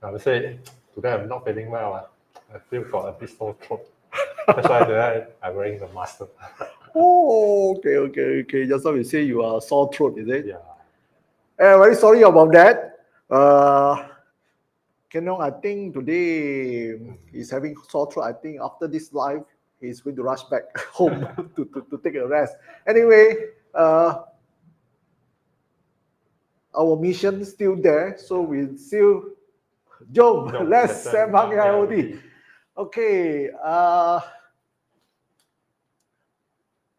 I would say today I'm not feeling well. I feel got a bit sore throat. That's why today I'm wearing the mask. Oh, okay. Just now you say you are sore throat, is it? Yeah. Very sorry about that. Kenyong, I think today he's having sore throat. I think after this live, he's going to rush back home to take a rest. Anyway, our mission is still there, so we still jom, let's Sembang AIoT. Okay.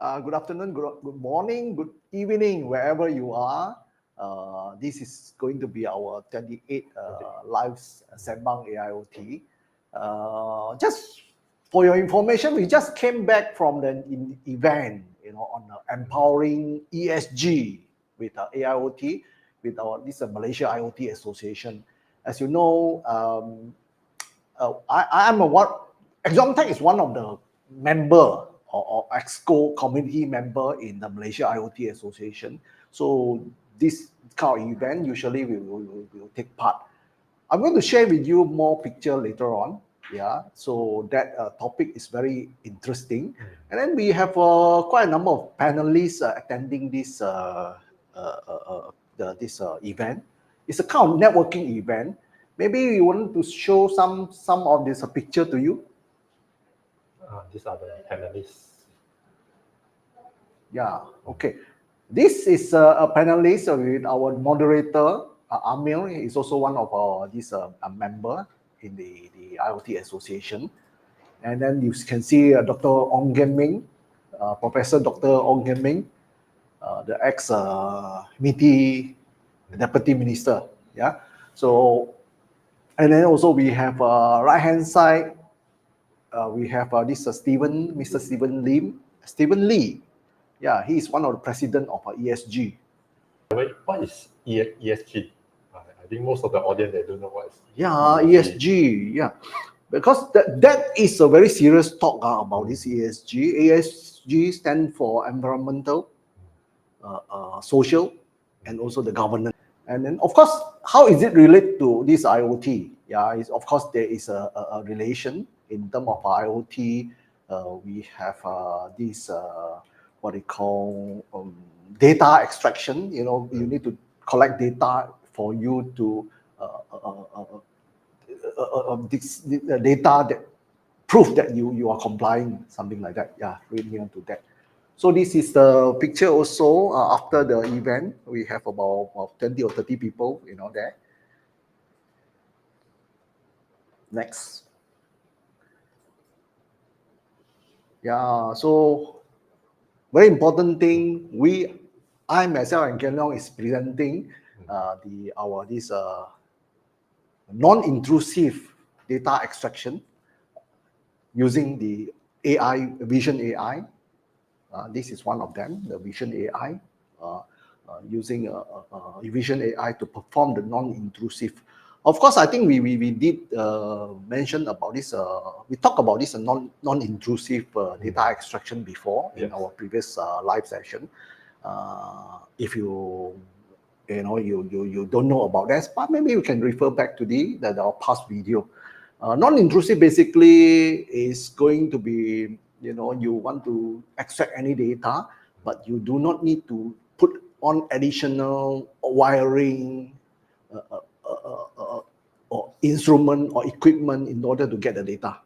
Good afternoon, good morning, good evening, wherever you are. This is going to be our 28th live Sembang AIoT. Just for your information, we just came back from the event, on empowering ESG with AIoT, with this Malaysia IoT Association. As you know, ExonTech is one of the member or EXCO community member in the Malaysia IoT Association. So this kind of event usually we will take part. I'm going to share with you more picture later on. Yeah, so that topic is very interesting. And then we have quite a number of panelists attending this event. It's a kind of networking event. Maybe you want to show some of this picture to you. These are the panelists. Yeah, okay. This is a panelist with our moderator, Amir. Is also one of our a member in the IoT Association. And then you can see Dr. Ong Kian Ming, Professor Dr. Ong Kian Ming, the ex-MITI Deputy Minister. Yeah. So, and then also we have right-hand side, we have Mr. Stephen Lee. Yeah, he is one of the president of ESG. Wait, what is ESG? I think most of the audience, they don't know what is ESG. Yeah, because that is a very serious talk about this ESG. ESG stands for environmental, social, and also the governance. And then, of course, how is it related to this IoT? Yeah, of course there is a relation in terms of IoT. We have this what they call data extraction. You need to collect data for you to this data that prove that you are complying, something like that. Yeah, really onto that. So this is the picture also after the event. We have about 20 or 30 people, there. Next. Yeah, so very important thing. I myself and Kenyong is presenting this non-intrusive data extraction using the AI, Vision AI. This is one of them, the Vision AI, using Vision AI to perform the non-intrusive. Of course, I think we did mention about this. We talked about this non-intrusive data extraction before in our previous live session. If you don't know about that, but maybe you can refer back to our past video. Non-intrusive basically is going to be, you want to extract any data, but you do not need to put on additional wiring or instrument or equipment in order to get the data.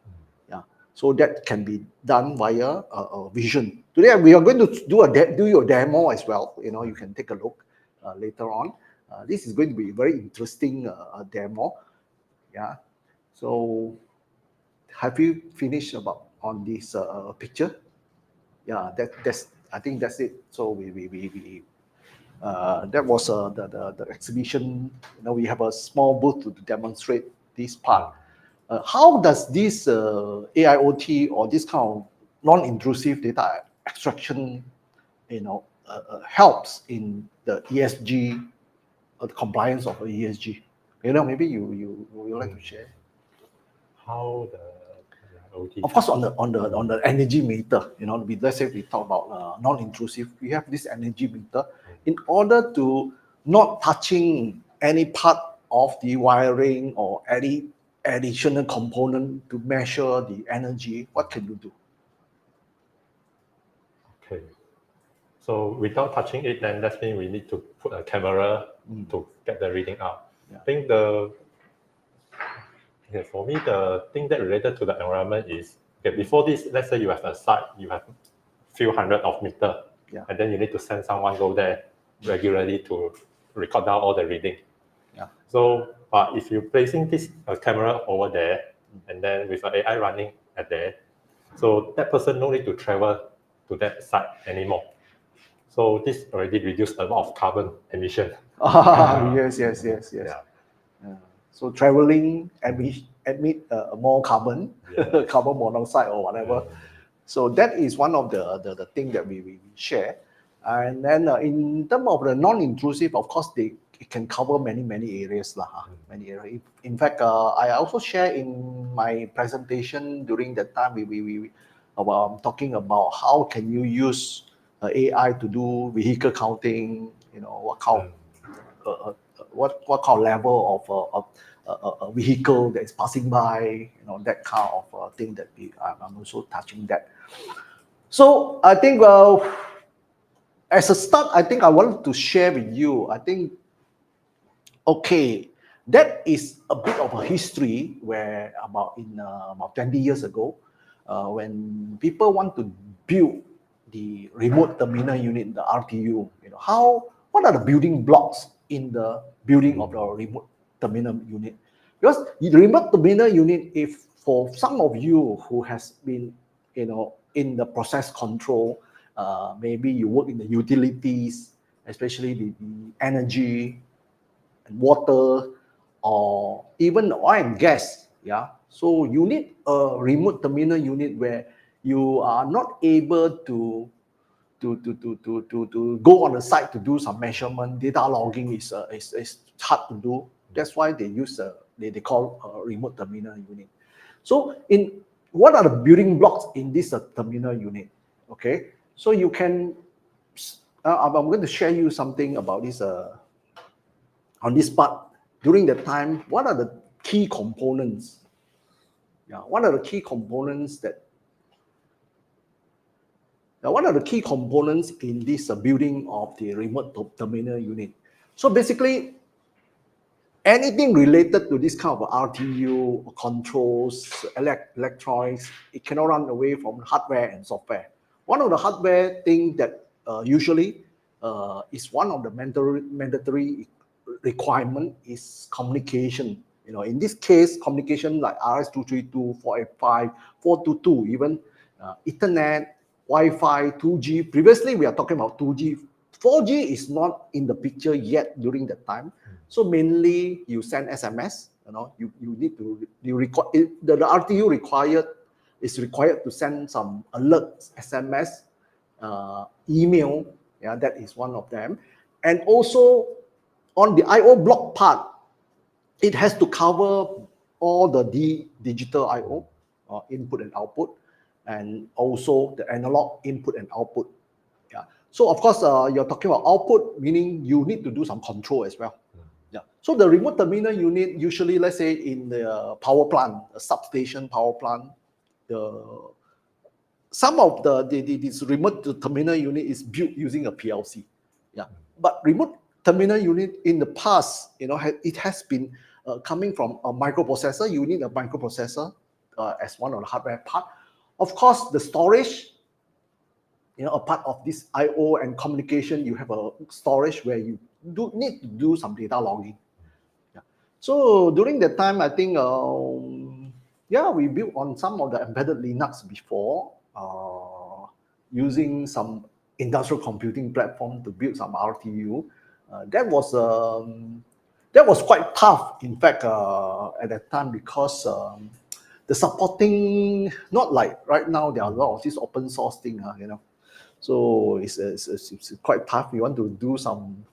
Yeah, so that can be done via Vision. Today we are going to do your demo as well. You can take a look later on. This is going to be a very interesting demo. Yeah. So, have you finished on this picture? Yeah, I think that's it. So that was the exhibition. We have a small booth to demonstrate this part. How does this AIoT or this kind of non-intrusive data extraction, helps in the ESG, the compliance of ESG? Maybe you would like to share. How the IoT? Of course, on the energy meter, let's say we talk about non-intrusive, we have this energy meter in order to not touching any part of the wiring or any additional component to measure the energy, what can you do? Okay. So without touching it, then that means we need to put a camera to get the reading out. Yeah. I think for me, the thing that related to the environment is, okay, before this, let's say you have a site, you have few hundred of meter, Yeah. and then you need to send someone go there regularly to record down all the reading. Yeah. So, but if you're placing this camera over there, and then with an AI running at there, so that person no need to travel to that site anymore. So this already reduced a lot of carbon emission. Yes. Yeah. So traveling emit more carbon, Yeah. carbon monoxide or whatever. So that is one of the thing that we share. And then in terms of the non-intrusive, of course, it can cover many areas. Many areas. In fact, I also share in my presentation during that time, we talking about how can you use AI to do vehicle counting, what kind of, what kind of level of a vehicle that is passing by, that kind of thing that I'm also touching that. So I think, as a start, I think I wanted to share with you, I think, okay, that is a bit of a history where about 20 years ago, when people want to build the remote terminal unit, the RTU, what are the building blocks in the building of the remote terminal unit? Because the remote terminal unit, if for some of you who has been, in the process control, maybe you work in the utilities, especially the energy and water, or even oil and gas. Yeah. So you need a remote terminal unit where you are not able to go on the site to do some measurement. Data logging is hard to do. That's why they use they call a remote terminal unit. So what are the building blocks in this terminal unit? Okay, so you can. I'm going to share you something about this on this part. During that time, what are the key components? Yeah, what are the key components in this building of the remote terminal unit? So basically, anything related to this kind of RTU, controls, electronics, it cannot run away from hardware and software. One of the hardware thing that usually is one of the mandatory requirement is communication. In this case, communication like RS-232, 485, 422, even Ethernet, Wi-Fi, 2G. Previously, we are talking about 2G. 4G is not in the picture yet during that time. So mainly you send SMS. You need to record the RTU is required to send some alerts, SMS, email. Yeah, that is one of them. And also on the I/O block part, it has to cover all the digital I/O, input and output, and also the analog input and output. Yeah. So of course, you're talking about output, meaning you need to do some control as well. Yeah. So the remote terminal unit, usually, let's say in the power plant, a substation power plant, some of this remote terminal unit is built using a PLC. Yeah. But remote terminal unit in the past, it has been coming from a microprocessor. You need a microprocessor as one of the hardware part. Of course, the storage, a part of this I/O and communication, you have a storage where you need to do some data logging. Yeah. So during that time, I think, we built on some of the embedded Linux before, using some industrial computing platform to build some RTU. That was quite tough, in fact, at that time, because the supporting, not like right now, there are a lot of this open source thing, So it's quite tough. You want to do some,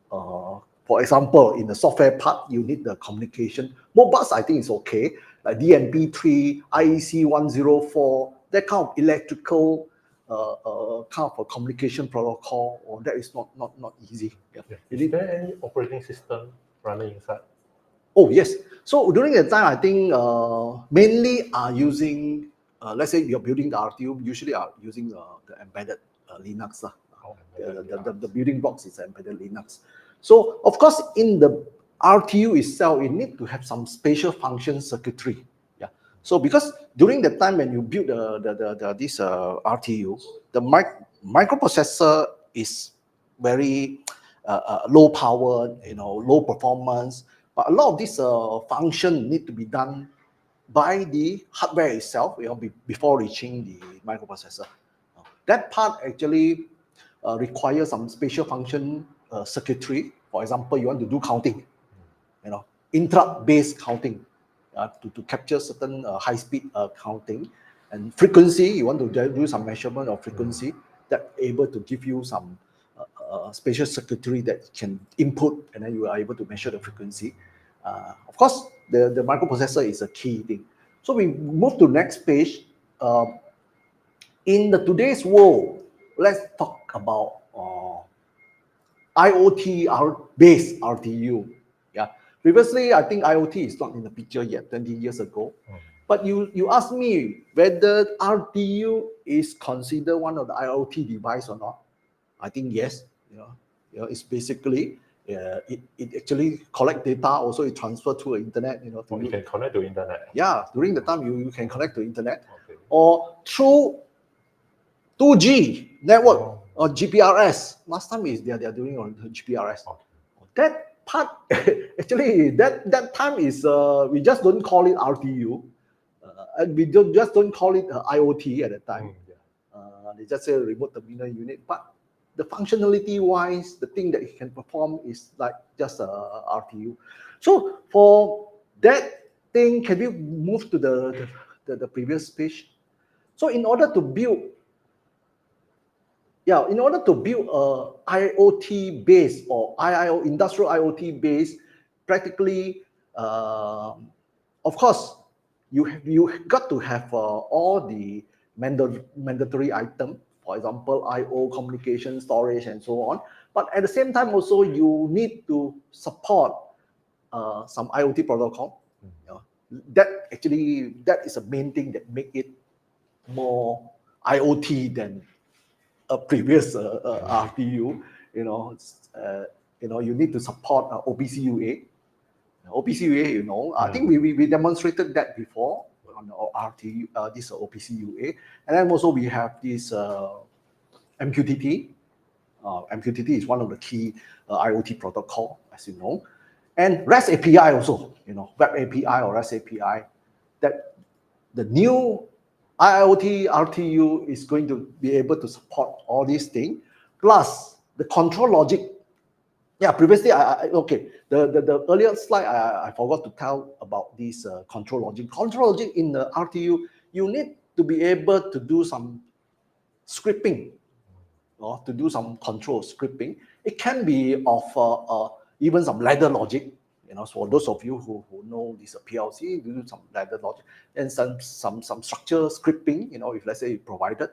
for example, in the software part, you need the communication. Mobiles, I think, is okay, like DNP3, IEC 104, that kind of electrical kind of a communication protocol, or that is not easy. Yeah. Is there any operating system running inside? Oh yes. So during the time, I think mainly are using, let's say you're building the RTU, usually are using the embedded Linux. The building blocks is embedded Linux. So of course, in the RTU itself, it need to have some spatial function circuitry. Yeah. So because during the time when you build this RTU, the microprocessor is very low power, low performance. But a lot of this function need to be done by the hardware itself, before reaching the microprocessor. That part actually requires some spatial function circuitry. For example, you want to do counting, interrupt-based counting to capture certain high-speed counting, and frequency. You want to do some measurement of frequency that able to give you some spatial circuitry that can input, and then you are able to measure the frequency. Of course, the microprocessor is a key thing. So we move to next page. In the today's world, let's talk about IoT based RTU. Yeah. Previously, I think IoT is not in the picture yet, 20 years ago. But you asked me whether RTU is considered one of the IoT device or not. I think yes. It's basically it actually collect data. Also, it transfer to the internet. You can connect to internet. Yeah, during the time you can connect to internet, or through 2G network or GPRS. Last time they are doing on GPRS. That part actually that time is we just don't call it RTU, and we just don't call it IoT at the time. They just say remote terminal unit, but the functionality wise, the thing that it can perform is like just a RTU. So for that thing, can we move to the previous page? So in order to build a IoT base or industrial IoT base, practically, of course, you got to have all the mandatory item. For example, I/O, communication, storage, and so on. But at the same time, also you need to support some IoT protocol. That is a main thing that make it more IoT than a previous RTU. You need to support OPC UA. OPC UA, I think we demonstrated that before on RTU, this OPC UA. And then also we have this MQTT. MQTT is one of the key IoT protocol, as you know. And REST API also, Web API or REST API. That the new IoT RTU is going to be able to support all these things, plus the control logic. Yeah, previously, the earlier slide, I forgot to tell about this control logic. Control logic in the RTU, you need to be able to do some scripting, or to do some control scripting. It can be of even some ladder logic. For those of you who know this PLC, you do some ladder logic and some structure scripting, if let's say you provided.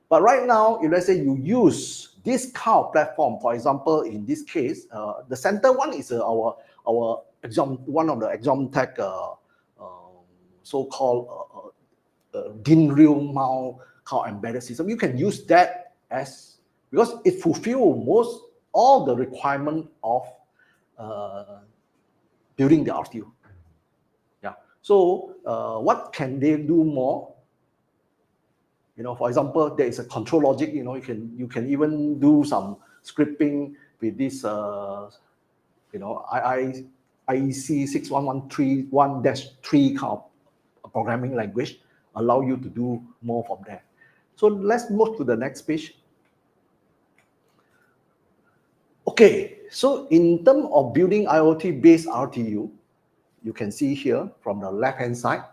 But right now, if let's say you use this kind of platform, for example, in this case, the center one is our one of the ExonTech so-called DIN-Real mount kind of embedded system. You can use that as, because it fulfills all the requirement of building the RTU. Yeah. So what can they do more? For example, there is a control logic. You can even do some scripting with this IEC 61131-3 kind of programming language, allow you to do more from there. So let's move to the next page. Okay, so in terms of building IoT-based RTU, you can see here from the left-hand side,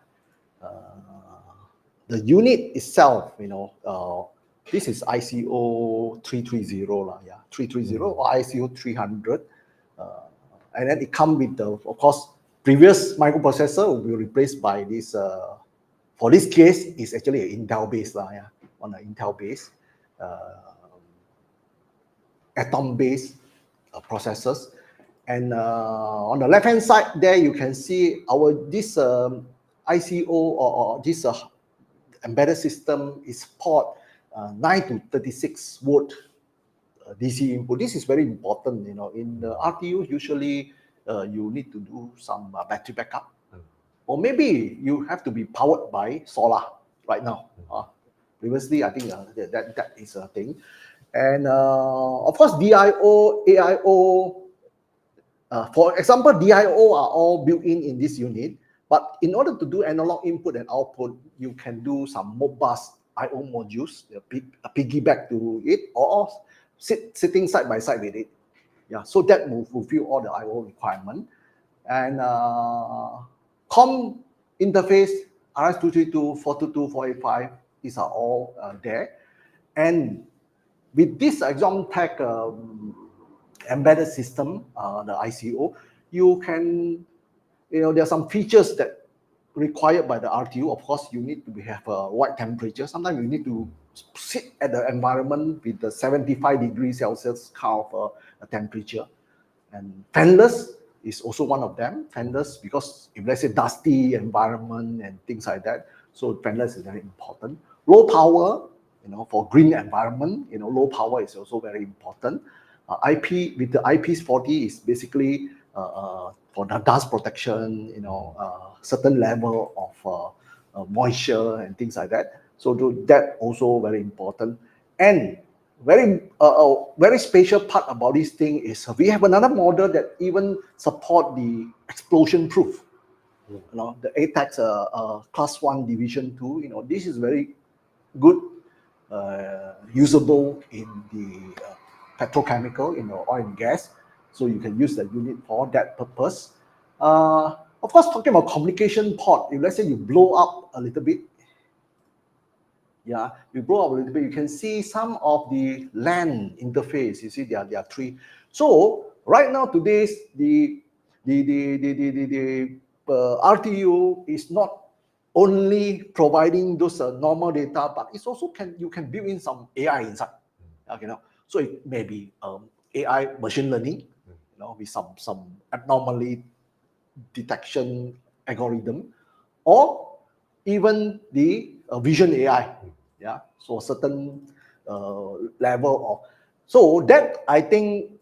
the unit itself, this is ICO 330, 330 or ICO 300. And then it comes with the, of course, previous microprocessor will be replaced by this, for this case, it's actually an Intel base, on an Intel base, Atom-based processors. And on the left-hand side there, you can see this ICO or this embedded system is support 9 to 36 volt DC input. This is very important. In the RTU, usually you need to do some battery backup, or maybe you have to be powered by solar right now. Previously, I think that is a thing. And of course, DIO, AIO, for example, DIO are all built in this unit. But in order to do analog input and output, you can do some Modbus IO modules, piggyback to it, or sitting side by side with it. Yeah, so that will fulfill all the IO requirement. And COM interface, RS-232, 422, 485, these are all there. And with this ExonTech embedded system, the ICO, you can, there are some features that required by the RTU. Of course, you need to have a wide temperature. Sometimes you need to sit at the environment with the 75 degrees Celsius kind of a temperature. And fanless is also one of them. Fanless, because if let's say dusty environment and things like that, so fanless is very important. Low power, for green environment, low power is also very important. IP with the IP40 is basically for the dust protection, certain level of moisture and things like that. So that also very important. And very special part about this thing is we have another model that even support the explosion proof. The ATEX class 1 division 2. This is very good, usable in the petrochemical, oil and gas. So you can use the unit for that purpose. Of course, talking about communication port, if let's say you blow up a little bit, you can see some of the LAN interface. You see there are three. So right now, today's the RTU is not only providing those normal data, but it's also you can build in some AI inside. So it may be AI machine learning, with some abnormality detection algorithm, or even the vision AI. So a certain level of, so that I think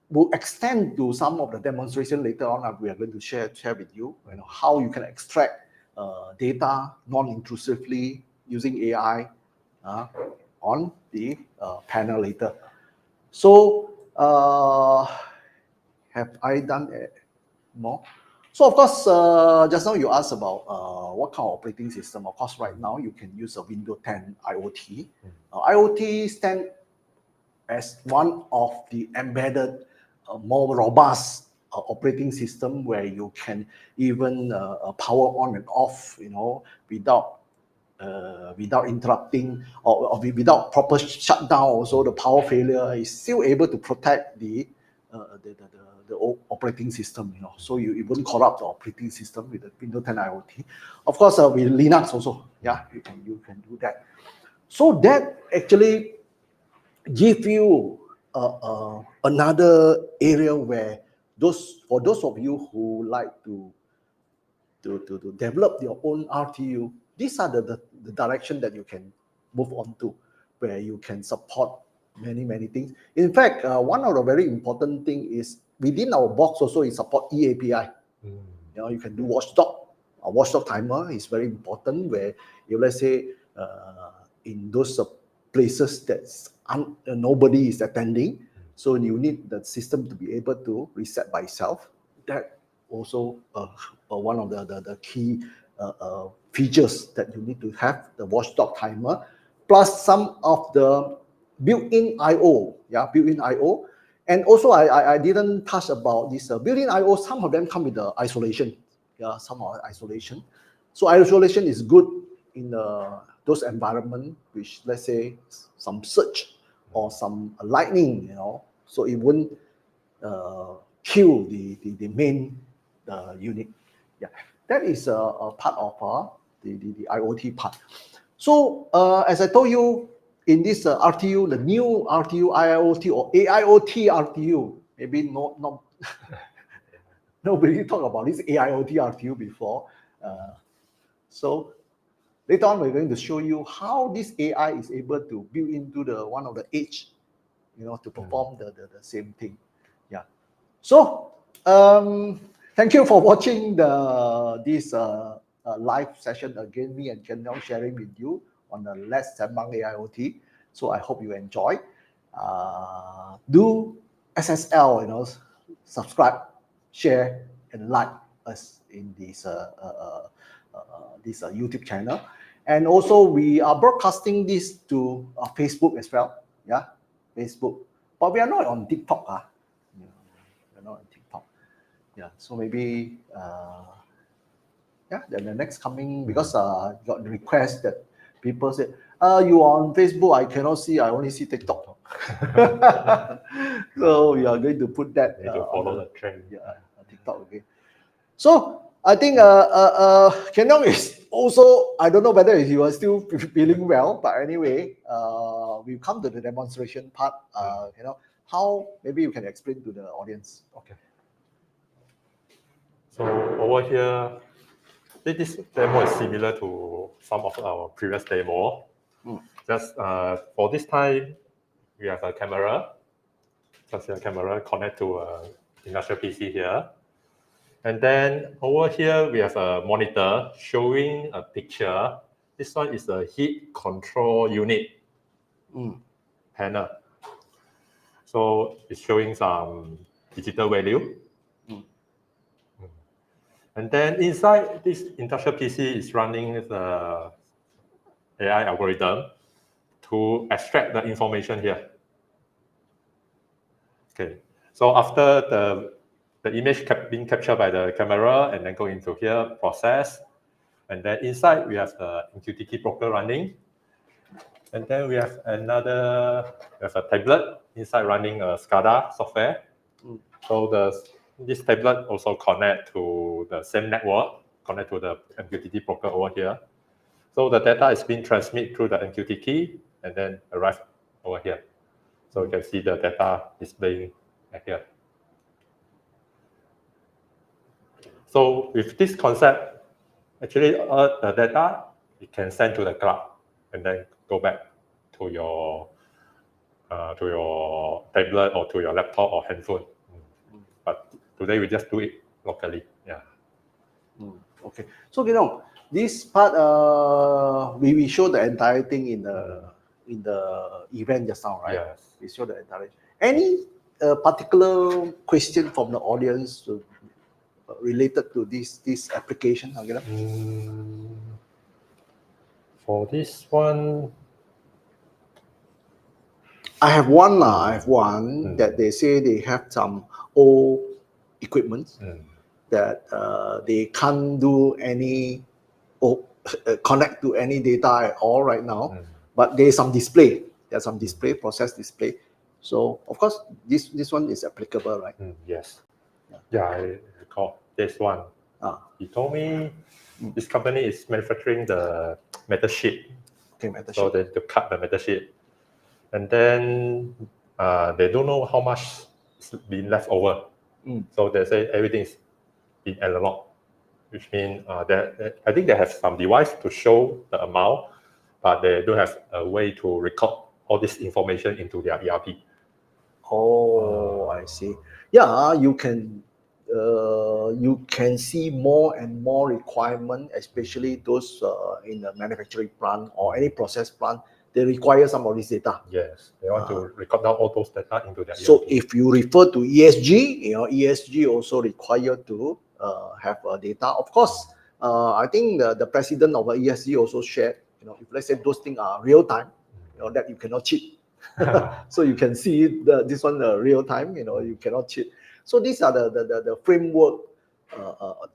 will extend to some of the demonstration later on. We are going to share with you, how you can extract data non-intrusively using AI on the panel later. So have I done more? So of course, just now you asked about what kind of operating system. Of course, right now you can use a Windows 10 IoT. IoT stands as one of the embedded, more robust operating system where you can even power on and off, without interrupting or without proper shutdown. Also, the power failure is still able to protect the operating system. So it won't corrupt the operating system with the Windows 10 IoT. Of course, with Linux also, you can do that. So that actually give you another area where for those of you who like to develop your own RTU, these are the direction that you can move on to, where you can support many things. In fact, one of the very important thing is within our box also is support eAPI. You can do watchdog. A watchdog timer is very important, where if let's say in those places that nobody is attending, so you need the system to be able to reset by itself. That also one of the key features that you need to have, the watchdog timer, plus some of the built-in I/O, built-in I/O. And also I didn't touch about this built-in I/O. Some of them come with the isolation, some are isolation. So isolation is good in those environment which, let's say, some surge or some lightning, so it won't kill the main unit. That is a part of the IoT part. So as I told you, in this RTU, the new RTU IIoT or AIoT RTU, maybe not Nobody talked about this AIoT RTU before. So later on, we're going to show you how this AI is able to build into the one of the edge, to perform the same thing. Yeah. So thank you for watching this live session again. Me and Kenyong sharing with you on the Let's Sembang AIoT. So I hope you enjoy. Do SSL, subscribe, share, and like us in this YouTube channel. And also we are broadcasting this to Facebook as well. Yeah, Facebook. But we are not on TikTok. We're not on TikTok. Yeah, so maybe then the next coming, because got the request that people said, you are on Facebook, I cannot see, I only see TikTok. So we are going to put that Need to follow the trend. TikTok again. So I think Kenyong is also, I don't know whether he was still feeling well, but anyway, we've come to the demonstration part. How maybe you can explain to the audience. Okay. So over here, this demo is similar to some of our previous demo. Just for this time, we have a camera. Just a camera connect to an industrial PC here. And then over here, we have a monitor showing a picture. This one is a heat control unit panel. So it's showing some digital value. And then inside this industrial PC is running the AI algorithm to extract the information here. Okay, so after the image being captured by the camera and then go into here, process. And then inside we have the MQTT broker running. And then we have a tablet inside running a SCADA software. So this tablet also connect to the same network, connect to the MQTT broker over here. So the data is being transmitted through the MQTT and then arrive over here. So you can see the data displaying here. So with this concept, actually the data you can send to the cloud and then go back to your tablet or to your laptop or handphone. But today we just do it locally. Yeah. Okay. So this part we show the entire thing in the event just now, right? Yes. We show the entire. Any particular question from the audience related to this application? For this one, I have one that they say they have some old equipment that they can't do any connect to any data at all right now, but there's some display. There's some display, process display. So of course, this one is applicable, right? Yes. Yeah, I recall this one. He told me this company is manufacturing the metal sheet. Okay, metal sheet. So they cut the metal sheet. And then they don't know how much is being left over. So they say everything is in analog, which means I think they have some device to show the amount, but they don't have a way to record all this information into their ERP. Oh, I see. Yeah, you can see more and more requirement, especially those in the manufacturing plant or any process plant. They require some of this data. Yes, they want to record down all those data into their ERP. So if you refer to ESG, ESG also required to have data. Of course, I think the president of ESG also shared, if let's say those things are real time, that you cannot cheat. So you can see this one real time, you cannot cheat. So these are the framework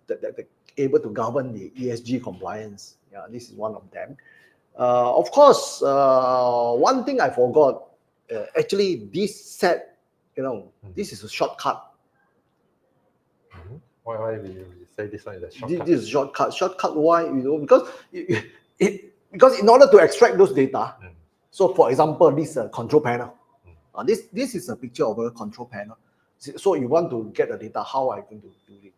that able to govern the ESG compliance. Yeah, this is one of them. Of course, one thing I forgot. Actually, this set, this is a shortcut. Why we say this one is a shortcut? This is shortcut. Shortcut. Why? Because in order to extract those data. So, for example, this control panel. This is a picture of a control panel. So you want to get the data. How are you going to do it?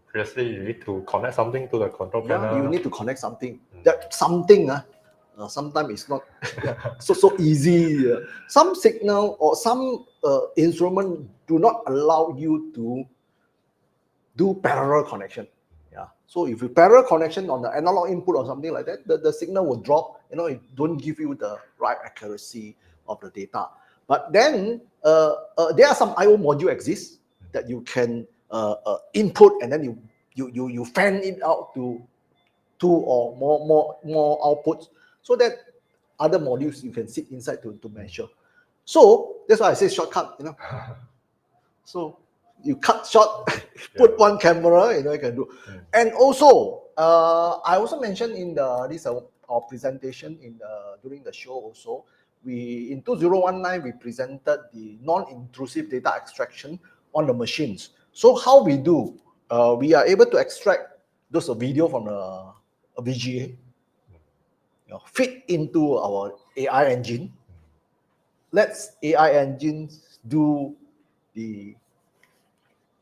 Previously, you need to connect something to the control Yeah, panel. you need to connect something. That something, sometimes it's not so easy. Some signal or some instrument do not allow you to do parallel connection. Yeah. So if you parallel connection on the analog input or something like that, the signal will drop. It don't give you the right accuracy of the data. But then there are some I/O module exists that you can input, and then you fan it out to two or more outputs, so that other modules you can sit inside to measure. So that's why I say shortcut. So you cut short, put one camera, you can do. And also, I also mentioned in our presentation during the show also, in 2019 we presented the non-intrusive data extraction on the machines. So how we do, we are able to extract those video from a VGA, fit into our AI engine. Let's AI engines do the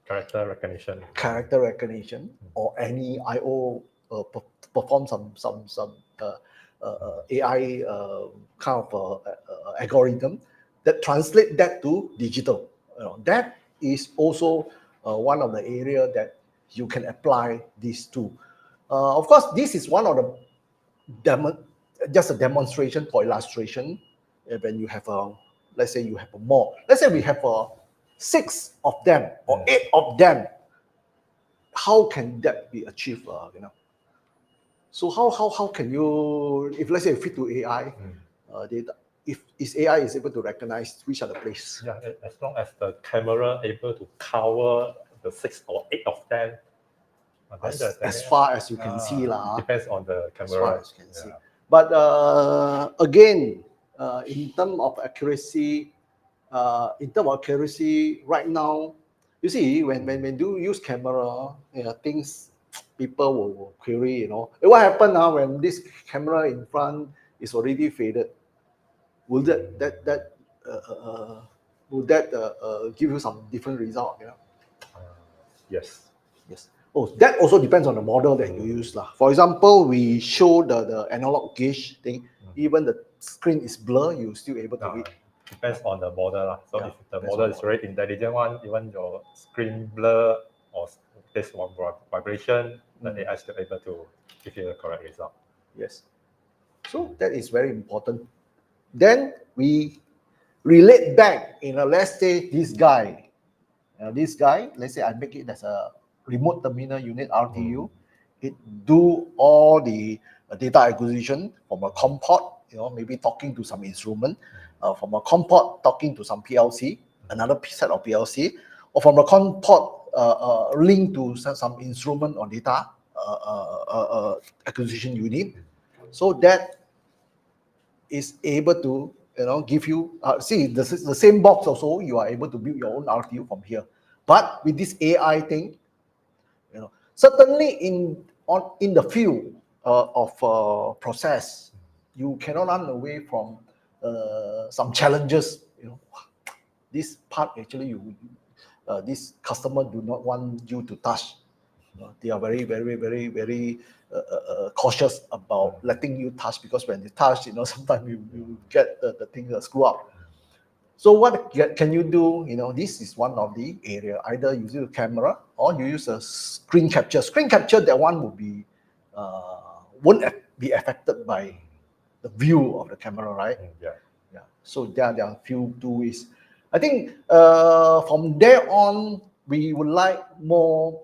Character recognition or any I/O perform some AI kind of algorithm that translate that to digital. That is also one of the area that you can apply these to. Of course, this is one of the just a demonstration for illustration. When you have let's say you have a mall. Let's say we have 6 of them or 8 of them. How can that be achieved? So how can you, if let's say you fit to AI data, if AI is able to recognize which are the place? Yeah, as long as the camera able to cover the 6 or 8 of them. As far as you can see, depends on the camera. As far as you can see. But again, in terms of accuracy, right now, you see, when you use camera, things people will query, what happened now when this camera in front is already faded? Will that give you some different result? Yes. Oh, that also depends on the model that you use. For example, we show the analog gauge thing. Even the screen is blurred, you're still able to read. Depends on the model. So if the model is very intelligent one, even your screen blur or there's one vibration, the AI is still able to give you the correct result. Yes. So that is very important. Then we relate back, let's say this guy, let's say I make it as a remote terminal unit, RTU. It do all the data acquisition from a COM port, maybe talking to some instrument, from a COM port talking to some PLC, another set of PLC, or from a COM port linked to some instrument or data acquisition unit. So that is able to give you see the same box also, you are able to build your own RTU from here. But with this AI thing, certainly in the field of process, you cannot run away from some challenges. This part actually this customer do not want you to touch. They are very, very, very, very cautious about letting you touch, because when you touch, sometimes you get the thing screw up. So what can you do? This is one of the area. Either you use a camera or you use a screen capture. Screen capture, that one will be won't be affected by the view of the camera, right? Yeah. So there are a few ways. I think from there on, we would like more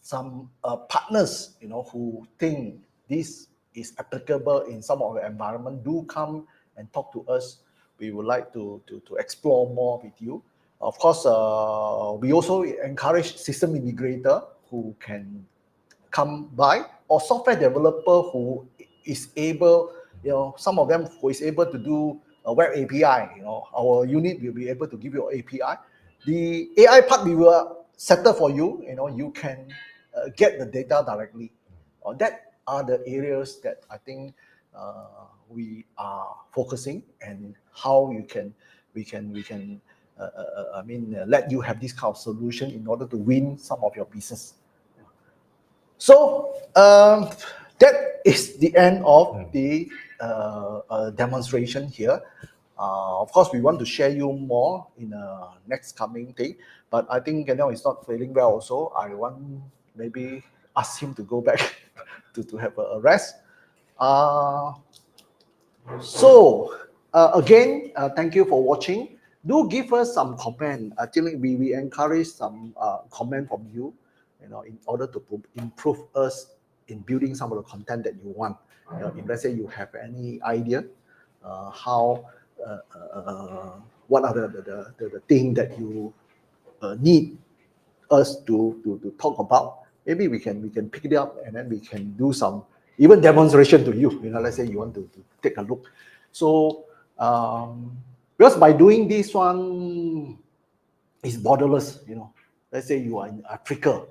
some partners, who think this is applicable in some of the environment, do come and talk to us. We would like to explore more with you. Of course, we also encourage system integrator who can come by, or software developer who is able, some of them who is able to do a web API. Our unit will be able to give you an API. The AI part we will settle for you. You can get the data directly. That are the areas that I think we are focusing, and how we can let you have this kind of solution in order to win some of your business. So that is the end of the demonstration here. Of course, we want to share you more in the next coming day, but I think Daniel is not feeling well also. I want maybe ask him to go back to have a rest. Again, thank you for watching. Do give us some comment. I think we encourage some comment from you, in order to improve us in building some of the content that you want. If let's say you have any idea, what are the thing that you need us to talk about, maybe we can pick it up and then we can do some even demonstration to you. Let's say you want to take a look. So because by doing this one, it's borderless. Let's say you are in Africa,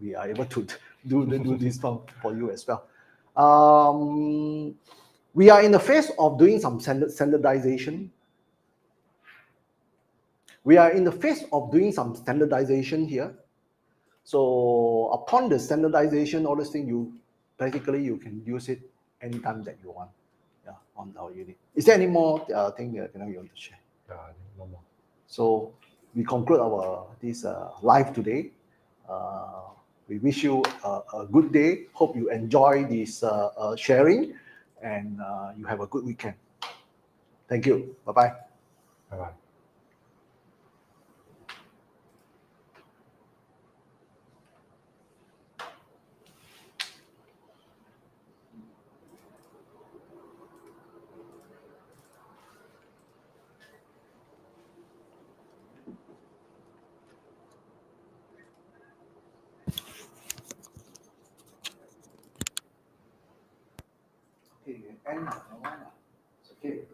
we are able to do this one for you as well. We are in the phase of doing some standardization. We are in the phase of doing some standardization here. So upon the standardization, all these things, you can use it anytime that you want, on our unit. Is there any more thing you want to share? No more. So we conclude this live today. We wish you a good day. Hope you enjoy this sharing, and you have a good weekend. Thank you. Bye-bye. Bye-bye. Okay, and it's okay.